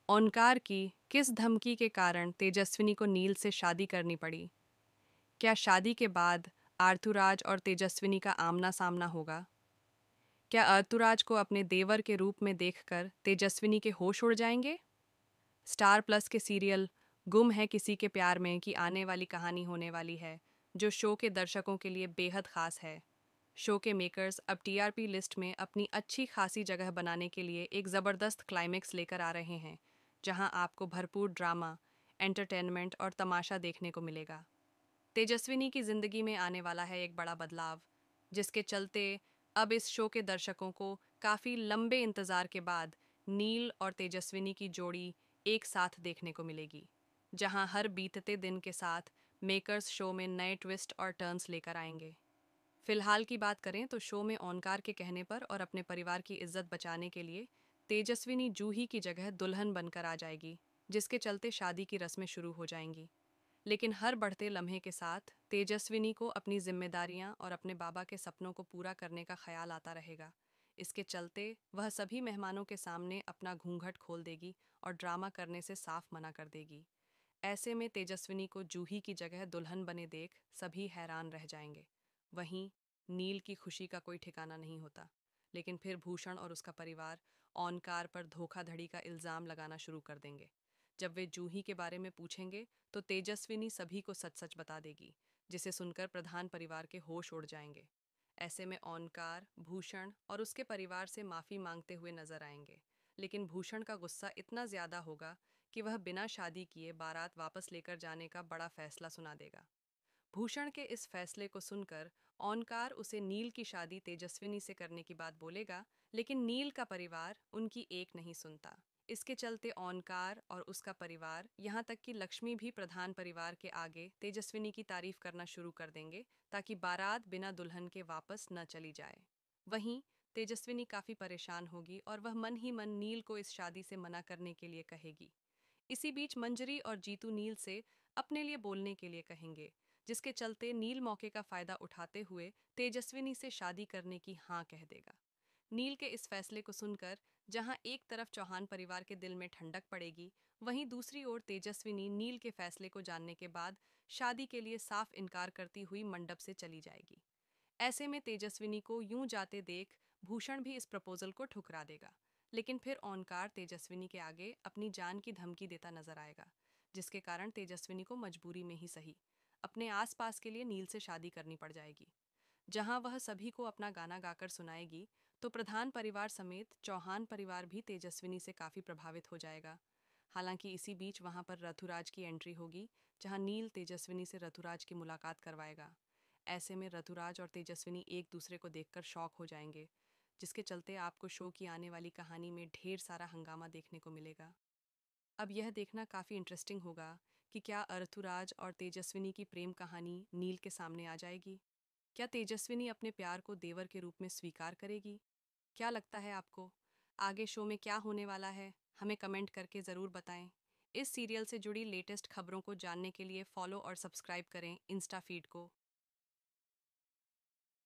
ओंकार की किस धमकी के कारण तेजस्विनी को नील से शादी करनी पड़ी? क्या शादी के बाद आर्थुराज और तेजस्विनी का आमना सामना होगा? क्या आर्थुराज को अपने देवर के रूप में देखकर तेजस्विनी के होश उड़ जाएंगे? स्टार प्लस के सीरियल गुम है किसी के प्यार में की आने वाली कहानी होने वाली है, जो शो के दर्शकों के लिए बेहद खास है। शो के मेकर्स अब टीआरपी लिस्ट में अपनी अच्छी खासी जगह बनाने के लिए एक ज़बरदस्त क्लाइमेक्स लेकर आ रहे हैं, जहां आपको भरपूर ड्रामा, एंटरटेनमेंट और तमाशा देखने को मिलेगा। तेजस्विनी की ज़िंदगी में आने वाला है एक बड़ा बदलाव, जिसके चलते अब इस शो के दर्शकों को काफ़ी लंबे इंतज़ार के बाद नील और तेजस्विनी की जोड़ी एक साथ देखने को मिलेगी, जहां हर बीतते दिन के साथ मेकर्स शो में नए ट्विस्ट और टर्न्स लेकर आएंगे। फिलहाल की बात करें तो शो में ओंकार के कहने पर और अपने परिवार की इज्जत बचाने के लिए तेजस्विनी जूही की जगह दुल्हन बनकर आ जाएगी, जिसके चलते शादी की रस्में शुरू हो जाएंगी। लेकिन हर बढ़ते लम्हे के साथ तेजस्विनी को अपनी जिम्मेदारियां और अपने बाबा के सपनों को पूरा करने का ख्याल आता रहेगा। इसके चलते वह सभी मेहमानों के सामने अपना घूंघट खोल देगी और ड्रामा करने से साफ मना कर देगी। ऐसे में तेजस्विनी को जूही की जगह दुल्हन बने देख सभी हैरान रह जाएंगे। वहीं नील की खुशी का कोई ठिकाना नहीं होता। लेकिन फिर भूषण और उसका परिवार ओनकार पर धोखाधड़ी का इल्ज़ाम लगाना शुरू कर देंगे। जब वे जूही के बारे में पूछेंगे तो तेजस्विनी सभी को सच सच बता देगी, जिसे सुनकर प्रधान परिवार के होश उड़ जाएंगे। ऐसे में ओनकार भूषण और उसके परिवार से माफ़ी मांगते हुए नजर आएंगे। लेकिन भूषण का गुस्सा इतना ज़्यादा होगा कि वह बिना शादी किए बारात वापस लेकर जाने का बड़ा फैसला सुना देगा। भूषण के इस फैसले को सुनकर ओनकार उसे नील की शादी तेजस्विनी से करने की बात बोलेगा, लेकिन नील का परिवार उनकी एक नहीं सुनता। इसके चलते ओनकार और उसका परिवार यहाँ तक कि लक्ष्मी भी प्रधान परिवार के आगे तेजस्विनी की तारीफ करना शुरू कर देंगे, ताकि बारात बिना दुल्हन के वापस न चली जाए। वहीं तेजस्विनी काफ़ी परेशान होगी और वह मन ही मन नील को इस शादी से मना करने के लिए कहेगी। इसी बीच मंजरी और जीतू नील से अपने लिए बोलने के लिए कहेंगे, जिसके चलते नील मौके का फायदा उठाते हुए तेजस्विनी से शादी करने की हाँ कह देगा। नील के इस फैसले को सुनकर जहां एक तरफ चौहान परिवार के दिल में ठंडक पड़ेगी, वहीं दूसरी ओर तेजस्विनी नील के फैसले को जानने के बाद शादी के लिए साफ इनकार करती हुई मंडप से चली जाएगी। ऐसे में तेजस्विनी को यूं जाते देख भूषण भी इस प्रपोजल को ठुकरा देगा। लेकिन फिर ओंकार तेजस्विनी के आगे अपनी जान की धमकी देता नजर आएगा, जिसके कारण तेजस्विनी को मजबूरी में ही सही अपने आसपास के लिए नील से शादी करनी पड़ जाएगी। जहां वह सभी को अपना गाना गाकर सुनाएगी, तो प्रधान परिवार समेत चौहान परिवार भी तेजस्विनी से काफ़ी प्रभावित हो जाएगा। हालांकि इसी बीच वहां पर रथुराज की एंट्री होगी, जहां नील तेजस्विनी से रथुराज की मुलाकात करवाएगा। ऐसे में रथुराज और तेजस्विनी एक दूसरे को देखकर शॉक हो जाएंगे, जिसके चलते आपको शो की आने वाली कहानी में ढेर सारा हंगामा देखने को मिलेगा। अब यह देखना काफ़ी इंटरेस्टिंग होगा कि क्या अर्थुराज और तेजस्विनी की प्रेम कहानी नील के सामने आ जाएगी। क्या तेजस्विनी अपने प्यार को देवर के रूप में स्वीकार करेगी? क्या लगता है आपको आगे शो में क्या होने वाला है? हमें कमेंट करके ज़रूर बताएं। इस सीरियल से जुड़ी लेटेस्ट खबरों को जानने के लिए फॉलो और सब्सक्राइब करें इंस्टा फीड को।